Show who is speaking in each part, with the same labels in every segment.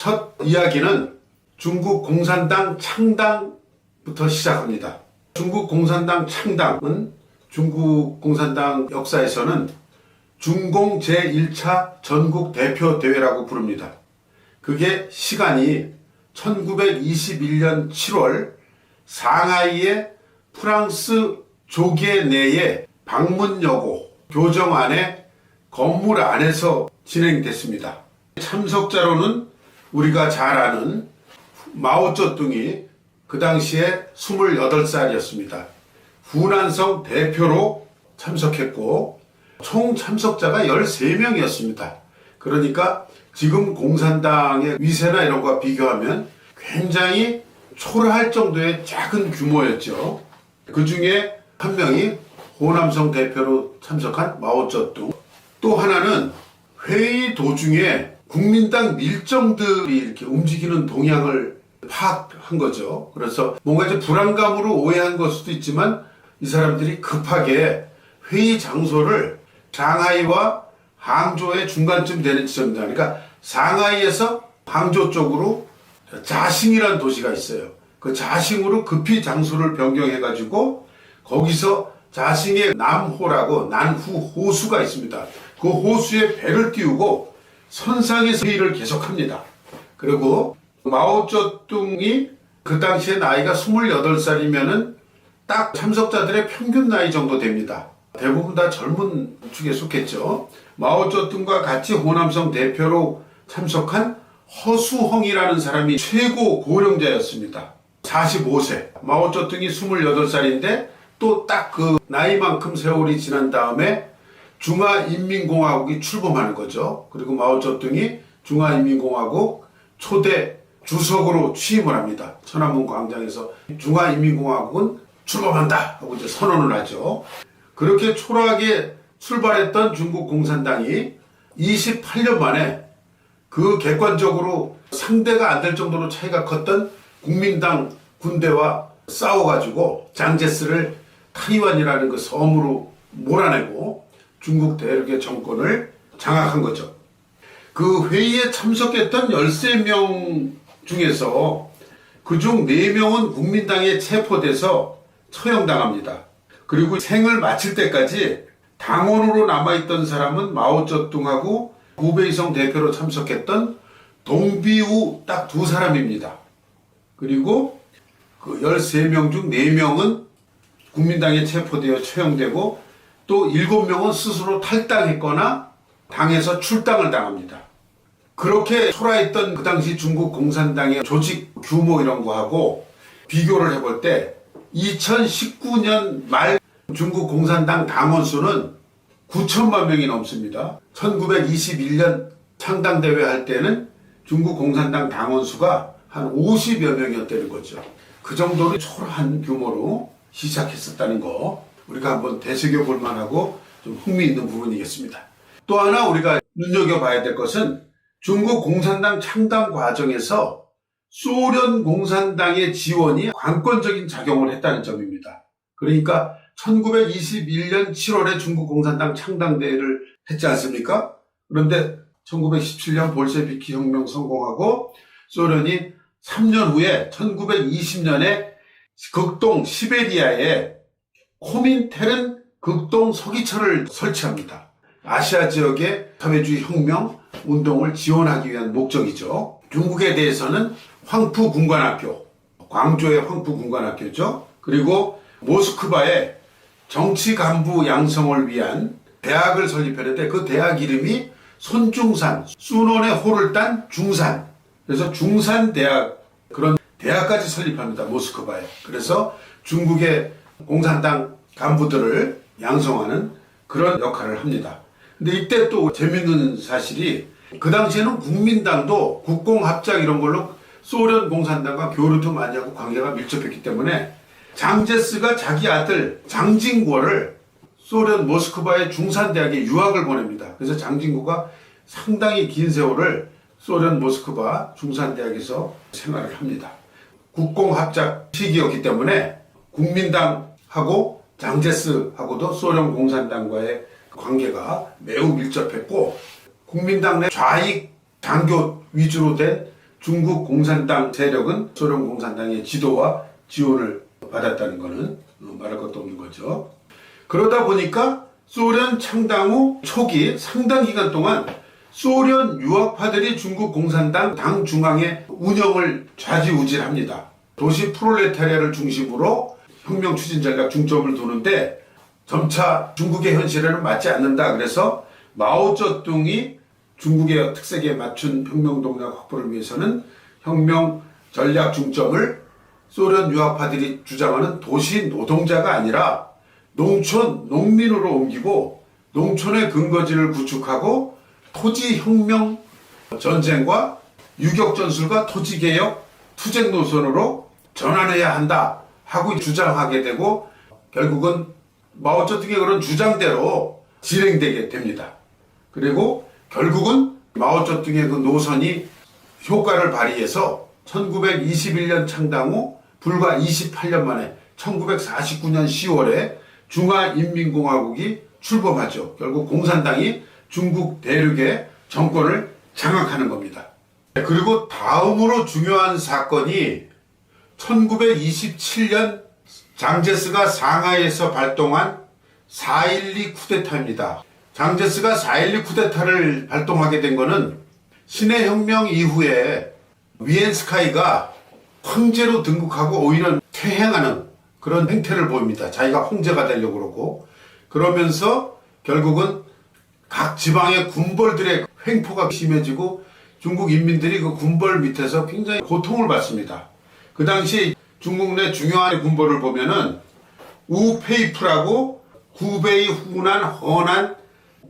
Speaker 1: 첫 이야기는 중국 공산당 창당부터 시작합니다. 중국 공산당 창당은 중국 공산당 역사에서는 중공 제1차 전국 대표 대회라고 부릅니다. 그게 시간이 1921년 7월 상하이의 프랑스 조계 내의 방문여고 교정 안에 건물 안에서 진행됐습니다. 참석자로는 우리가 잘 아는 마오쩌둥이 그 당시에 28살이었습니다. 후난성 대표로 참석했고 총 참석자가 13명이었습니다. 그러니까 지금 공산당의 위세나 이런 것과 비교하면 굉장히 초라할 정도의 작은 규모였죠. 그 중에 한 명이 호남성 대표로 참석한 마오쩌둥, 또 하나는 회의 도중에 국민당 밀정들이 이렇게 움직이는 동향을 파악한 거죠. 그래서 뭔가 이제 불안감으로 오해한 걸 수도 있지만 이 사람들이 급하게 회의 장소를 상하이와 항저우의 중간쯤 되는 지점입니다. 그러니까 상하이에서 항저우 쪽으로 자싱이라는 도시가 있어요. 그 자싱으로 급히 장소를 변경해가지고 거기서 자싱의 남호라고 난후 호수가 있습니다. 그 호수에 배를 띄우고 선상에서 회의를 계속합니다. 그리고 마오쩌둥이 그 당시에 나이가 28살이면은 딱 참석자들의 평균 나이 정도 됩니다. 대부분 다 젊은 축에 속했죠. 마오쩌둥과 같이 호남성 대표로 참석한 허수헝이라는 사람이 최고 고령자였습니다. 45세. 마오쩌둥이 28살인데 또 딱 그 나이만큼 세월이 지난 다음에 중화인민공화국이 출범하는 거죠. 그리고 마오쩌둥이 중화인민공화국 초대 주석으로 취임을 합니다. 천안문 광장에서 중화인민공화국은 출범한다 하고 이제 선언을 하죠. 그렇게 초라하게 출발했던 중국 공산당이 28년 만에 그 객관적으로 상대가 안 될 정도로 차이가 컸던 국민당 군대와 싸워가지고 장제스를 타이완이라는 그 섬으로 몰아내고 중국 대륙의 정권을 장악한 거죠. 그 회의에 참석했던 13명 중에서 그중 4명은 국민당에 체포돼서 처형당합니다. 그리고 생을 마칠 때까지 당원으로 남아있던 사람은 마오쩌둥하고 구베이성 대표로 참석했던 동비우 딱 2사람입니다. 그리고 그 13명 중 4명은 국민당에 체포되어 처형되고 또 7명은 스스로 탈당했거나 당에서 출당을 당합니다. 그렇게 초라했던 그 당시 중국 공산당의 조직 규모 이런 거하고 비교를 해볼 때 2019년 말 중국 공산당 당원 수는 9천만 명이 넘습니다. 1921년 창당대회 할 때는 중국 공산당 당원 수가 한 50여 명이었다는 거죠. 그 정도로 초라한 규모로 시작했었다는 거 우리가 한번 되새겨볼 만하고 좀 흥미있는 부분이겠습니다. 또 하나 우리가 눈여겨봐야 될 것은 중국 공산당 창당 과정에서 소련 공산당의 지원이 관건적인 작용을 했다는 점입니다. 그러니까 1921년 7월에 중국 공산당 창당대회를 했지 않습니까? 그런데 1917년 볼셰비키 혁명 성공하고 소련이 3년 후에 1920년에 극동 시베리아에 코민테른 극동 서기처를 설치합니다. 아시아 지역의 사회주의 혁명 운동을 지원하기 위한 목적이죠. 중국에 대해서는 황푸군관학교, 광주의 황푸군관학교죠. 그리고 모스크바에 정치 간부 양성을 위한 대학을 설립했는데 그 대학 이름이 손중산, 순원의 호를 딴 중산. 그래서 중산대학, 그런 대학까지 설립합니다. 모스크바에. 그래서 중국의 공산당 간부들을 양성하는 그런 역할을 합니다. 근데 이때 또 재밌는 사실이 그 당시에는 국민당도 국공합작 이런 걸로 소련 공산당과 교류도 많이 하고 관계가 밀접했기 때문에 장제스가 자기 아들 장진구를 소련 모스크바의 중산대학에 유학을 보냅니다. 그래서 장진구가 상당히 긴 세월을 소련 모스크바 중산대학에서 생활을 합니다. 국공합작 시기였기 때문에 국민당하고 장제스하고도 소련 공산당과의 관계가 매우 밀접했고 국민당 내 좌익 장교 위주로 된 중국 공산당 세력은 소련 공산당의 지도와 지원을 받았다는 것은 말할 것도 없는 거죠. 그러다 보니까 소련 창당 후 초기 상당 기간 동안 소련 유학파들이 중국 공산당 당 중앙의 운영을 좌지우지합니다. 도시 프롤레타리아를 중심으로 혁명 추진 전략 중점을 두는데 점차 중국의 현실에는 맞지 않는다. 그래서 마오쩌둥이 중국의 특색에 맞춘 혁명 동력 확보를 위해서는 혁명 전략 중점을 소련 유학파들이 주장하는 도시 노동자가 아니라 농촌 농민으로 옮기고 농촌의 근거지를 구축하고 토지 혁명 전쟁과 유격 전술과 토지 개혁 투쟁 노선으로 전환해야 한다 하고 주장하게 되고 결국은 마오쩌둥의 그런 주장대로 진행되게 됩니다. 그리고 결국은 마오쩌둥의 그 노선이 효과를 발휘해서 1921년 창당 후 불과 28년 만에 1949년 10월에 중화인민공화국이 출범하죠. 결국 공산당이 중국 대륙의 정권을 장악하는 겁니다. 그리고 다음으로 중요한 사건이 1927년 장제스가 상하이에서 발동한 4.12 쿠데타입니다. 장제스가 4.12 쿠데타를 발동하게 된 것은 신의 혁명 이후에 위엔스카이가 황제로 등극하고 오히려 퇴행하는 그런 행태를 보입니다. 자기가 황제가 되려고 그러고 그러면서 결국은 각 지방의 군벌들의 횡포가 심해지고 중국 인민들이 그 군벌 밑에서 굉장히 고통을 받습니다. 그 당시 중국 내 중요한 군벌을 보면은 우페이프라고 구베이, 후난, 허난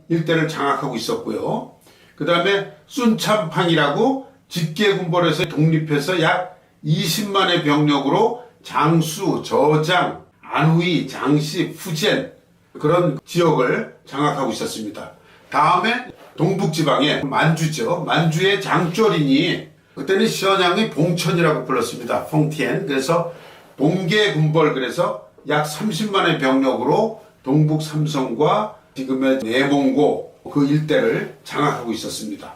Speaker 1: 일대를 장악하고 있었고요. 그 다음에 순참팡이라고 직계 군벌에서 독립해서 약 20만의 병력으로 장수, 저장, 안후이, 장시, 푸젠 그런 지역을 장악하고 있었습니다. 다음에 동북지방에 만주죠. 만주의 장조린이 그때는 시언양의 봉천이라고 불렀습니다. 펑티엔. 그래서 봉계 군벌 그래서 약 30만의 병력으로 동북 삼성과 지금의 내몽고 그 일대를 장악하고 있었습니다.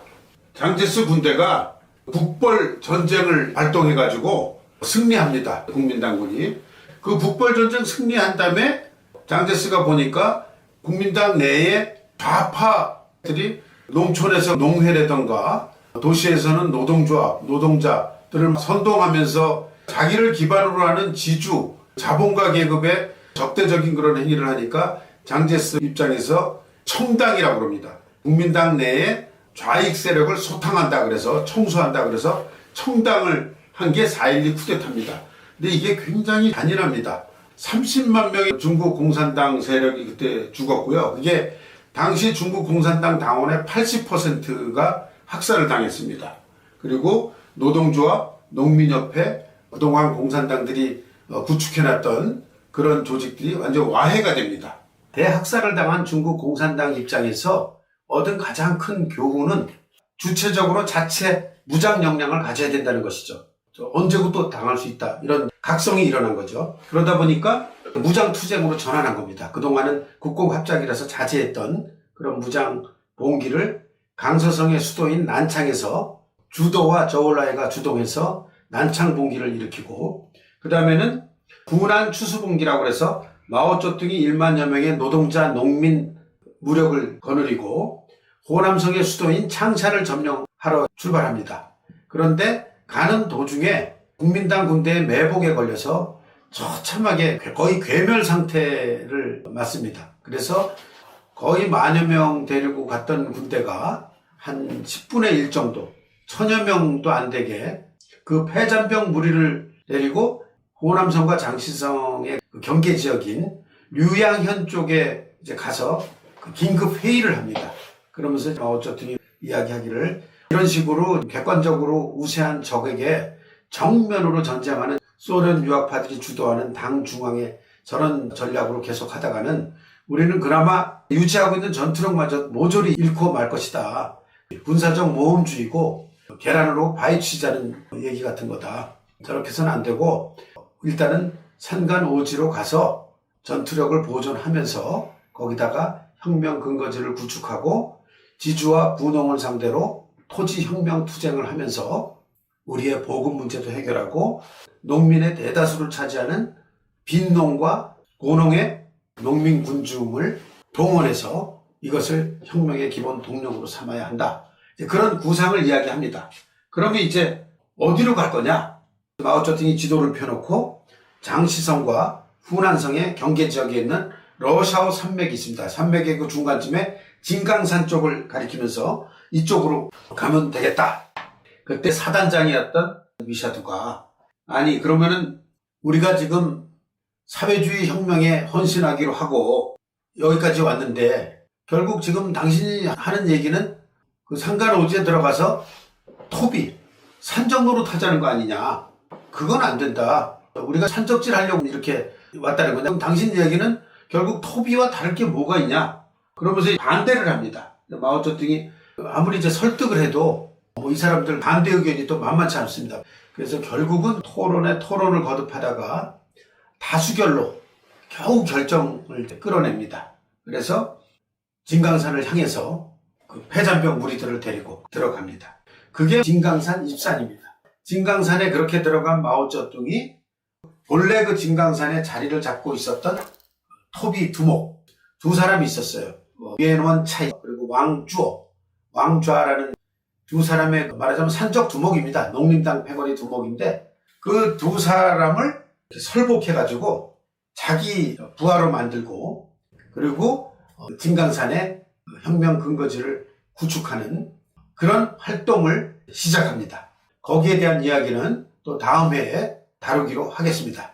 Speaker 1: 장제스 군대가 북벌 전쟁을 발동해가지고 승리합니다. 국민당군이. 그 북벌 전쟁 승리한 다음에 장제스가 보니까 국민당 내에 좌파들이 농촌에서 농회라던가 도시에서는 노동조합, 노동자들을 선동하면서 자기를 기반으로 하는 지주, 자본가 계급의 적대적인 그런 행위를 하니까 장제스 입장에서 청당이라고 합니다. 국민당 내에 좌익 세력을 소탕한다 그래서 청소한다 그래서 청당을 한 게 4.12 쿠데타입니다. 근데 이게 굉장히 잔인합니다. 30만 명의 중국 공산당 세력이 그때 죽었고요. 그게 당시 중국 공산당 당원의 80%가 학살을 당했습니다. 그리고 노동조합, 농민협회, 그동안 공산당들이 구축해놨던 그런 조직들이 완전 와해가 됩니다. 대학살을 당한 중국 공산당 입장에서 얻은 가장 큰 교훈은 주체적으로 자체 무장 역량을 가져야 된다는 것이죠. 언제고 또 당할 수 있다. 이런 각성이 일어난 거죠. 그러다 보니까 무장 투쟁으로 전환한 겁니다. 그동안은 국공합작이라서 자제했던 그런 무장 봉기를 강서성의 수도인 난창에서 주도와 저울라이가 주동해서 난창 봉기를 일으키고 그 다음에는 구난 추수봉기라고 해서 마오쩌둥이 1만여 명의 노동자 농민 무력을 거느리고 호남성의 수도인 창샤를 점령하러 출발합니다. 그런데 가는 도중에 국민당 군대의 매복에 걸려서 처참하게 거의 괴멸 상태를 맞습니다. 그래서 거의 만여 명 데리고 갔던 군대가 한 10분의 1 정도, 1000여 명도 안 되게 그 패잔병 무리를 데리고 호남성과 장시성의 경계 지역인 류양현 쪽에 이제 가서 그 긴급 회의를 합니다. 그러면서 마오쩌둥이 이야기하기를 이런 식으로 객관적으로 우세한 적에게 정면으로 전쟁하는 소련 유학파들이 주도하는 당 중앙의 저런 전략으로 계속하다가는 우리는 그나마 유지하고 있는 전투력마저 모조리 잃고 말 것이다. 군사적 모험주의고 계란으로 바위치자는 얘기 같은 거다. 저렇게 해서는 안 되고 일단은 산간오지로 가서 전투력을 보존하면서 거기다가 혁명 근거지를 구축하고 지주와 군농을 상대로 토지 혁명 투쟁을 하면서 우리의 보급 문제도 해결하고 농민의 대다수를 차지하는 빈농과 고농의 농민 군중을 동원해서 이것을 혁명의 기본 동력으로 삼아야 한다. 그런 구상을 이야기합니다. 그러면 이제 어디로 갈 거냐? 마오쩌둥이 지도를 펴놓고 장시성과 후난성의 경계 지역에 있는 러샤오 산맥이 있습니다. 산맥의 그 중간쯤에 진강산 쪽을 가리키면서 이쪽으로 가면 되겠다. 그때 사단장이었던 미샤두가 아니 그러면은 우리가 지금 사회주의 혁명에 헌신하기로 하고 여기까지 왔는데 결국 지금 당신이 하는 얘기는 그 상간오지에 들어가서 토비, 산적노릇 하자는 거 아니냐. 그건 안 된다. 우리가 산적질 하려고 이렇게 왔다는 거냐. 그럼 당신 얘기는 결국 토비와 다를 게 뭐가 있냐. 그러면서 반대를 합니다. 마오쩌둥이 아무리 이제 설득을 해도 이 사람들 반대 의견이 또 만만치 않습니다. 그래서 결국은 토론에 토론을 거듭하다가 다수결로 겨우 결정을 끌어냅니다. 그래서 진강산을 향해서 그 패잔병 무리들을 데리고 들어갑니다. 그게 진강산 입산입니다. 진강산에 그렇게 들어간 마오쩌둥이 본래 그 진강산에 자리를 잡고 있었던 토비 두목 두 사람이 있었어요. 위엔원차이 그리고 왕좌라는 두 사람의 말하자면 산적 두목입니다. 농림당 패거리 두목인데 그 두 사람을 설복해가지고 자기 부하로 만들고 그리고 진강산에 혁명 근거지를 구축하는 그런 활동을 시작합니다. 거기에 대한 이야기는 또 다음 회에 다루기로 하겠습니다.